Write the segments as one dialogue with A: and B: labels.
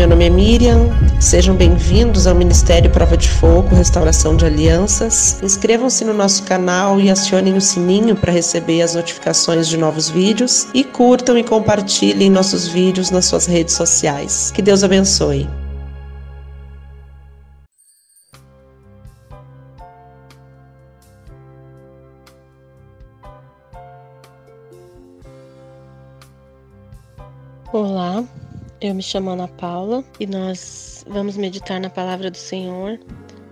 A: Meu nome é Miriam, sejam bem-vindos ao Ministério Prova de Fogo, Restauração de Alianças. Inscrevam-se no nosso canal e acionem o sininho para receber as notificações de novos vídeos e curtam e compartilhem nossos vídeos nas suas redes sociais. Que Deus abençoe.
B: Olá, eu me chamo Ana Paula e nós vamos meditar na Palavra do Senhor.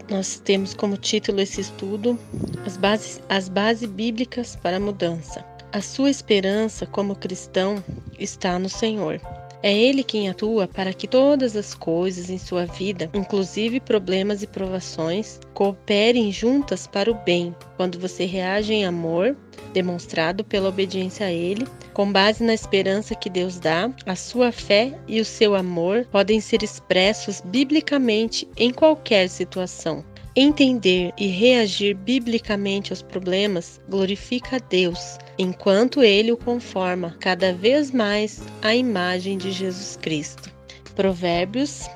B: Nós temos como título esse estudo as bases bíblicas para a mudança. A sua esperança como cristão está no Senhor. É Ele quem atua para que todas as coisas em sua vida, inclusive problemas e provações, cooperem juntas para o bem, quando você reage em amor, demonstrado pela obediência a Ele, com base na esperança que Deus dá. A sua fé e o seu amor podem ser expressos biblicamente em qualquer situação. Entender e reagir biblicamente aos problemas glorifica a Deus, enquanto Ele o conforma cada vez mais à imagem de Jesus Cristo. Provérbios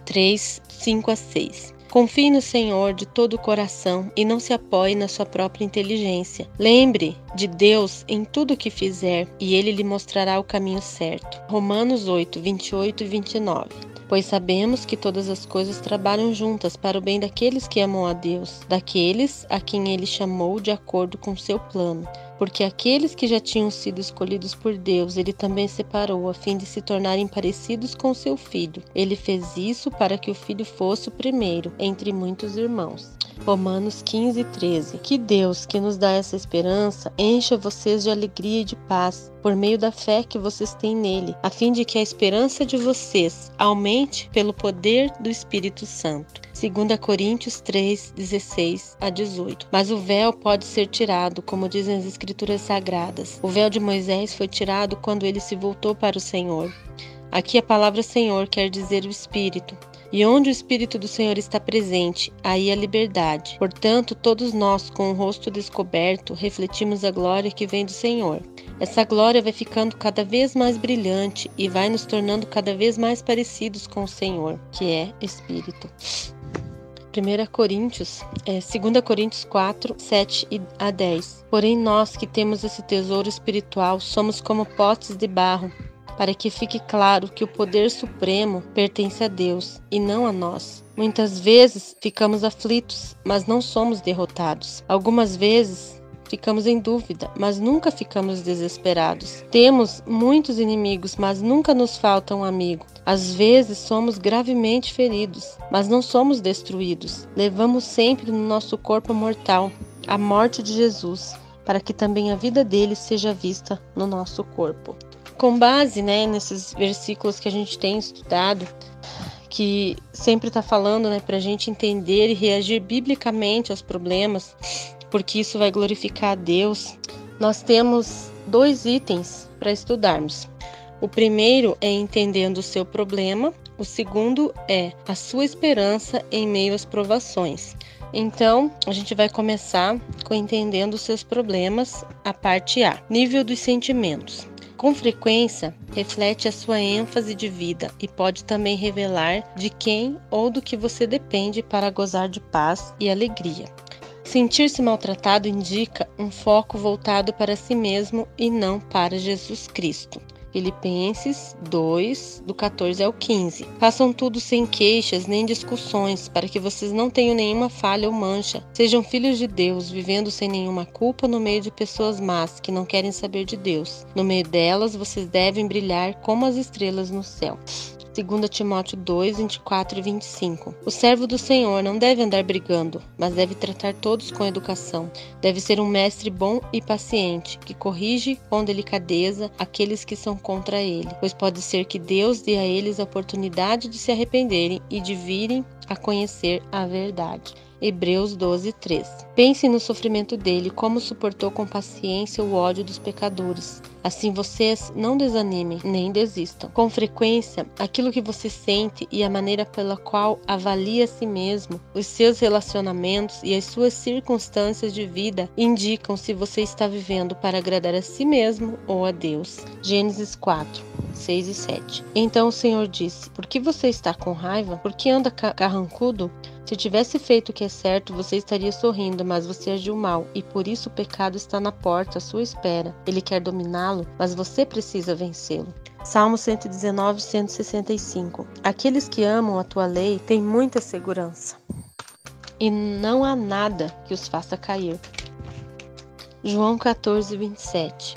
B: 3, 5-6. Confie no Senhor de todo o coração e não se apoie na sua própria inteligência. Lembre de Deus em tudo o que fizer e Ele lhe mostrará o caminho certo. Romanos 8, 28 e 29. Pois sabemos que todas as coisas trabalham juntas para o bem daqueles que amam a Deus, daqueles a quem Ele chamou de acordo com seu plano. Porque aqueles que já tinham sido escolhidos por Deus, Ele também separou, a fim de se tornarem parecidos com seu Filho. Ele fez isso para que o Filho fosse o primeiro entre muitos irmãos. Romanos 15, 13. Que Deus, que nos dá essa esperança, encha vocês de alegria e de paz, por meio da fé que vocês têm nele, a fim de que a esperança de vocês aumente pelo poder do Espírito Santo. 2 Coríntios 3, 16-18. Mas o véu pode ser tirado, como dizem as Escrituras Sagradas. O véu de Moisés foi tirado quando ele se voltou para o Senhor. Aqui a palavra Senhor quer dizer o Espírito. E onde o Espírito do Senhor está presente, aí a liberdade. Portanto, todos nós, com o rosto descoberto, refletimos a glória que vem do Senhor. Essa glória vai ficando cada vez mais brilhante e vai nos tornando cada vez mais parecidos com o Senhor, que é Espírito. 2 Coríntios 4, 7-10. Porém, nós que temos esse tesouro espiritual somos como potes de barro, para que fique claro que o poder supremo pertence a Deus e não a nós. Muitas vezes ficamos aflitos, mas não somos derrotados. Algumas vezes ficamos em dúvida, mas nunca ficamos desesperados. Temos muitos inimigos, mas nunca nos falta um amigo. Às vezes somos gravemente feridos, mas não somos destruídos. Levamos sempre no nosso corpo mortal a morte de Jesus, para que também a vida dele seja vista no nosso corpo. Com base, nesses versículos que a gente tem estudado, que sempre está falando, para a gente entender e reagir biblicamente aos problemas, porque isso vai glorificar a Deus, nós temos 2 itens para estudarmos. O primeiro é entendendo o seu problema, o segundo é a sua esperança em meio às provações. Então, a gente vai começar com entendendo os seus problemas, a parte A. Nível dos sentimentos. Com frequência, reflete a sua ênfase de vida e pode também revelar de quem ou do que você depende para gozar de paz e alegria. Sentir-se maltratado indica um foco voltado para si mesmo e não para Jesus Cristo. Filipenses 2, do 14 ao 15. Façam tudo sem queixas nem discussões, para que vocês não tenham nenhuma falha ou mancha. Sejam filhos de Deus, vivendo sem nenhuma culpa no meio de pessoas más, que não querem saber de Deus. No meio delas, vocês devem brilhar como as estrelas no céu. 2 Timóteo 2, 24 e 25. O servo do Senhor não deve andar brigando, mas deve tratar todos com educação. Deve ser um mestre bom e paciente, que corrige com delicadeza aqueles que são contra ele, pois pode ser que Deus dê a eles a oportunidade de se arrependerem e de virem a conhecer a verdade. Hebreus 12, 3. Pense no sofrimento dele, como suportou com paciência o ódio dos pecadores. Assim vocês não desanimem, nem desistam. Com frequência, aquilo que você sente e a maneira pela qual avalia a si mesmo, os seus relacionamentos e as suas circunstâncias de vida indicam se você está vivendo para agradar a si mesmo ou a Deus. Gênesis 4, 6 e 7. Então o Senhor disse: por que você está com raiva? Por que anda carrancudo? Se tivesse feito o que é certo, você estaria sorrindo, mas você agiu mal, e por isso o pecado está na porta, à sua espera. Ele quer dominá-lo, mas você precisa vencê-lo. Salmo 119, 165. Aqueles que amam a tua lei têm muita segurança, e não há nada que os faça cair. João 14, 27.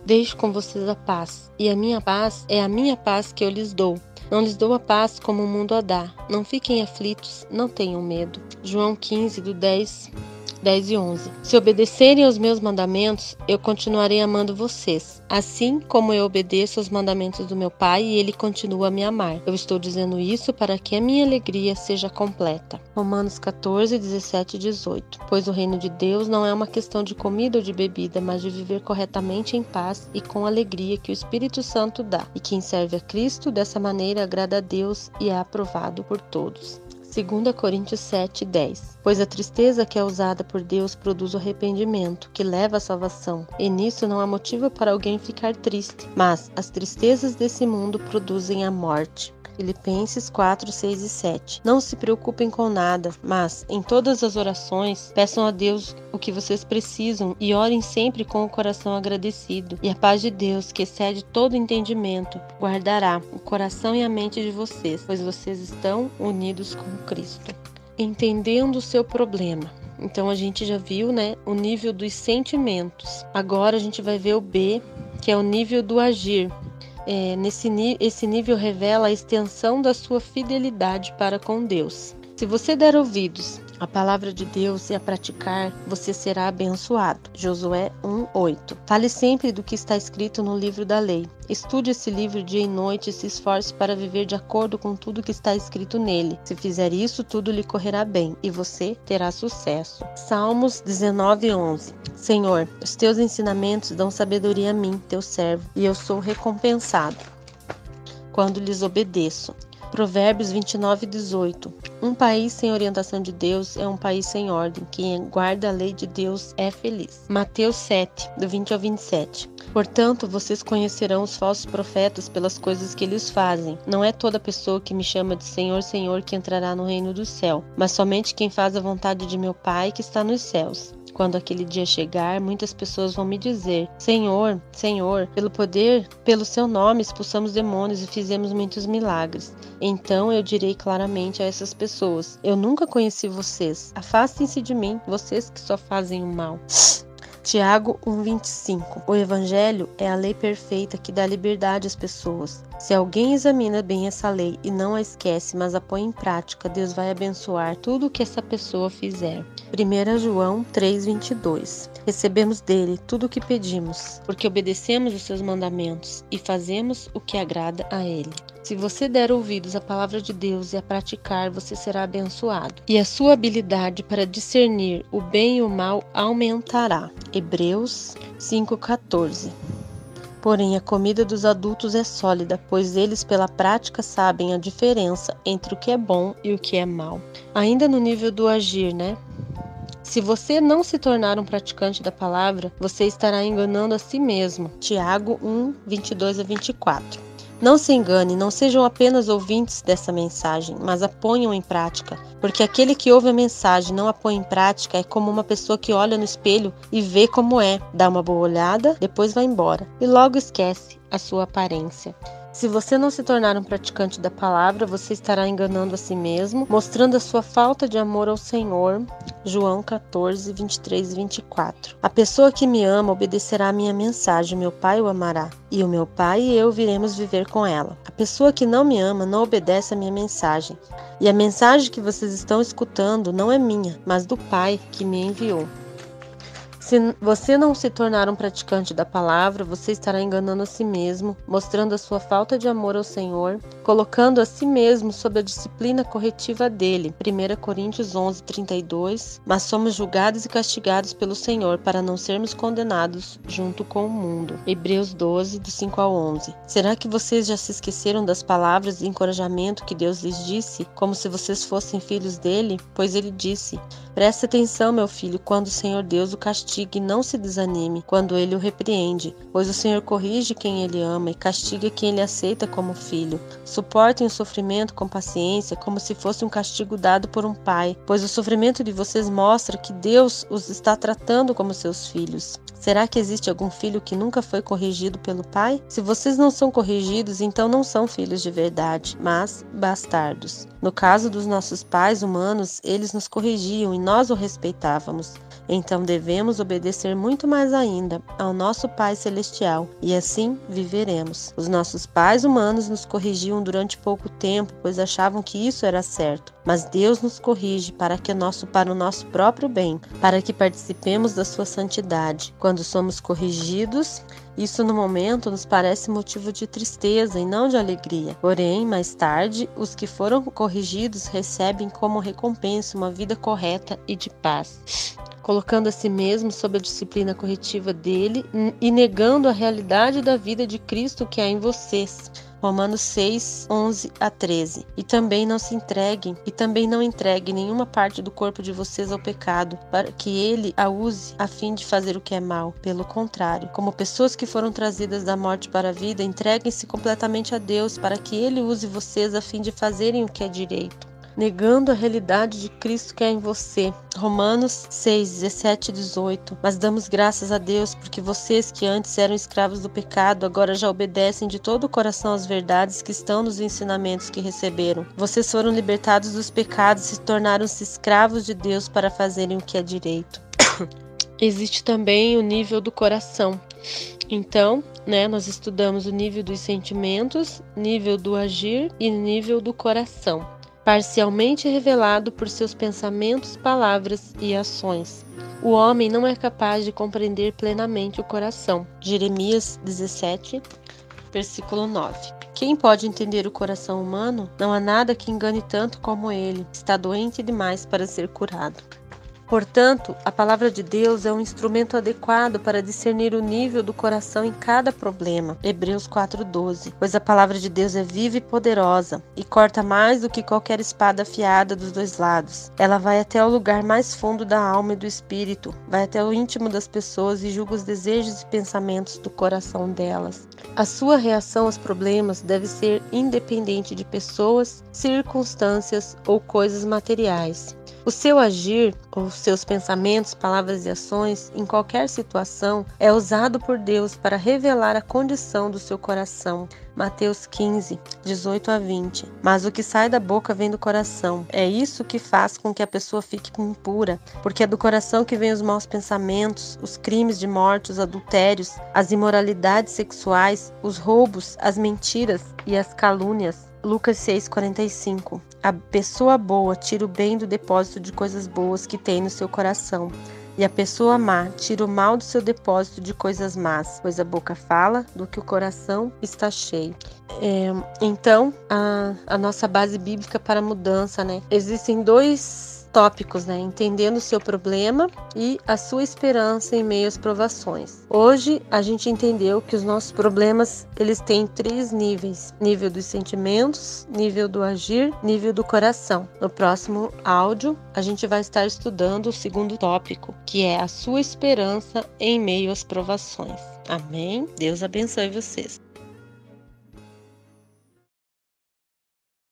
B: Deixo com vocês a paz, e a minha paz é a minha paz que eu lhes dou. Não lhes dou a paz como o mundo a dá. Não fiquem aflitos, não tenham medo. João 15, do 10 e 11. Se obedecerem aos meus mandamentos, eu continuarei amando vocês, assim como eu obedeço aos mandamentos do meu Pai e Ele continua a me amar. Eu estou dizendo isso para que a minha alegria seja completa. Romanos 14, 17 e 18. Pois o reino de Deus não é uma questão de comida ou de bebida, mas de viver corretamente em paz e com alegria que o Espírito Santo dá. E quem serve a Cristo dessa maneira agrada a Deus e é aprovado por todos. 2 Coríntios 7, 10. Pois a tristeza que é usada por Deus produz o arrependimento, que leva à salvação, e nisso não há motivo para alguém ficar triste, mas as tristezas desse mundo produzem a morte. Filipenses 4, 6 e 7. Não se preocupem com nada, mas, em todas as orações, peçam a Deus o que vocês precisam e orem sempre com o coração agradecido. E a paz de Deus, que excede todo entendimento, guardará o coração e a mente de vocês, pois vocês estão unidos com Cristo. Entendendo o seu problema. Então a gente já viu, o nível dos sentimentos. Agora a gente vai ver o B, que é o nível do agir. Esse nível revela a extensão da sua fidelidade para com Deus. Se você der ouvidos à palavra de Deus e a praticar, você será abençoado. Josué 1:8. Fale sempre do que está escrito no livro da lei. Estude esse livro dia e noite e se esforce para viver de acordo com tudo que está escrito nele. Se fizer isso, tudo lhe correrá bem e você terá sucesso. Salmos 19:11. Senhor, os teus ensinamentos dão sabedoria a mim, teu servo, e eu sou recompensado quando lhes obedeço. Provérbios 29:18. Um país sem orientação de Deus é um país sem ordem. Quem guarda a lei de Deus é feliz. Mateus 7, do 20 ao 27. Portanto, vocês conhecerão os falsos profetas pelas coisas que eles fazem. Não é toda pessoa que me chama de Senhor, Senhor que entrará no reino do céu, mas somente quem faz a vontade de meu Pai que está nos céus. Quando aquele dia chegar, muitas pessoas vão me dizer: Senhor, Senhor, pelo poder, pelo seu nome expulsamos demônios e fizemos muitos milagres. Então eu direi claramente a essas pessoas: eu nunca conheci vocês. Afastem-se de mim, vocês que só fazem o mal. Tiago 1:25. O Evangelho é a lei perfeita que dá liberdade às pessoas. Se alguém examina bem essa lei e não a esquece, mas a põe em prática, Deus vai abençoar tudo o que essa pessoa fizer. 1 João 3:22. Recebemos dele tudo o que pedimos, porque obedecemos os seus mandamentos e fazemos o que agrada a ele. Se você der ouvidos à palavra de Deus e a praticar, você será abençoado. E a sua habilidade para discernir o bem e o mal aumentará. Hebreus 5:14. Porém, a comida dos adultos é sólida, pois eles pela prática sabem a diferença entre o que é bom e o que é mal. Ainda no nível do agir, Se você não se tornar um praticante da palavra, você estará enganando a si mesmo. Tiago 1:22 a 24. Não se engane, não sejam apenas ouvintes dessa mensagem, mas a ponham em prática, porque aquele que ouve a mensagem e não a põe em prática é como uma pessoa que olha no espelho e vê como é, dá uma boa olhada, depois vai embora e logo esquece a sua aparência. Se você não se tornar um praticante da palavra, você estará enganando a si mesmo, mostrando a sua falta de amor ao Senhor. João 14, 23 e 24. A pessoa que me ama obedecerá a minha mensagem, meu Pai o amará, e o meu Pai e eu viremos viver com ela. A pessoa que não me ama não obedece a minha mensagem. E a mensagem que vocês estão escutando não é minha, mas do Pai que me enviou. Se você não se tornar um praticante da palavra, você estará enganando a si mesmo, mostrando a sua falta de amor ao Senhor, colocando a si mesmo sob a disciplina corretiva dele. 1 Coríntios 11:32. Mas somos julgados e castigados pelo Senhor para não sermos condenados junto com o mundo. Hebreus 12, do 5 ao 11. Será que vocês já se esqueceram das palavras de encorajamento que Deus lhes disse, como se vocês fossem filhos dele? Pois ele disse: preste atenção, meu filho, quando o Senhor Deus o castiga. castigue e não se desanime quando ele o repreende, pois o Senhor corrige quem ele ama e castiga quem ele aceita como filho. Suportem o sofrimento com paciência, como se fosse um castigo dado por um pai, pois o sofrimento de vocês mostra que Deus os está tratando como seus filhos. Será que existe algum filho que nunca foi corrigido pelo pai? Se vocês não são corrigidos, então não são filhos de verdade, mas bastardos. No caso dos nossos pais humanos, eles nos corrigiam e nós o respeitávamos. Então devemos obedecer muito mais ainda ao nosso Pai Celestial, e assim viveremos. Os nossos pais humanos nos corrigiam durante pouco tempo, pois achavam que isso era certo. Mas Deus nos corrige para o nosso próprio bem, para que participemos da sua santidade. Quando somos corrigidos, isso no momento nos parece motivo de tristeza e não de alegria. Porém, mais tarde, os que foram corrigidos recebem como recompensa uma vida correta e de paz, colocando a si mesmo sob a disciplina corretiva dele e negando a realidade da vida de Cristo que há em vocês. Romanos 6, 11 a 13. E também não entreguem nenhuma parte do corpo de vocês ao pecado, para que ele a use a fim de fazer o que é mal. Pelo contrário, como pessoas que foram trazidas da morte para a vida, entreguem-se completamente a Deus, para que ele use vocês a fim de fazerem o que é direito, negando a realidade de Cristo que é em você. Romanos 6, 17 e 18. Mas damos graças a Deus porque vocês que antes eram escravos do pecado, agora já obedecem de todo o coração às verdades que estão nos ensinamentos que receberam. Vocês foram libertados dos pecados e tornaram-se escravos de Deus para fazerem o que é direito. Existe também o nível do coração. Então, nós estudamos o nível dos sentimentos, nível do agir e nível do coração, parcialmente revelado por seus pensamentos, palavras e ações. O homem não é capaz de compreender plenamente o coração. Jeremias 17, versículo 9. Quem pode entender o coração humano? Não há nada que engane tanto como ele. Está doente demais para ser curado. Portanto, a palavra de Deus é um instrumento adequado para discernir o nível do coração em cada problema. Hebreus 4:12. Pois a palavra de Deus é viva e poderosa, e corta mais do que qualquer espada afiada dos dois lados. Ela vai até o lugar mais fundo da alma e do espírito, vai até o íntimo das pessoas e julga os desejos e pensamentos do coração delas. A sua reação aos problemas deve ser independente de pessoas, circunstâncias ou coisas materiais. O seu agir, ou seus pensamentos, palavras e ações, em qualquer situação, é usado por Deus para revelar a condição do seu coração. Mateus 15, 18 a 20. Mas o que sai da boca vem do coração. É isso que faz com que a pessoa fique impura, porque é do coração que vêm os maus pensamentos, os crimes de morte, os adultérios, as imoralidades sexuais, os roubos, as mentiras e as calúnias. Lucas 6,45. A pessoa boa tira o bem do depósito de coisas boas que tem no seu coração, e a pessoa má tira o mal do seu depósito de coisas más, pois a boca fala do que o coração está cheio. Então, a nossa base bíblica para a mudança, Existem dois tópicos, Entendendo o seu problema e a sua esperança em meio às provações. Hoje a gente entendeu que os nossos problemas, eles têm 3 níveis: nível dos sentimentos, nível do agir, nível do coração. No próximo áudio a gente vai estar estudando o segundo tópico, que é a sua esperança em meio às provações. Amém? Deus abençoe vocês.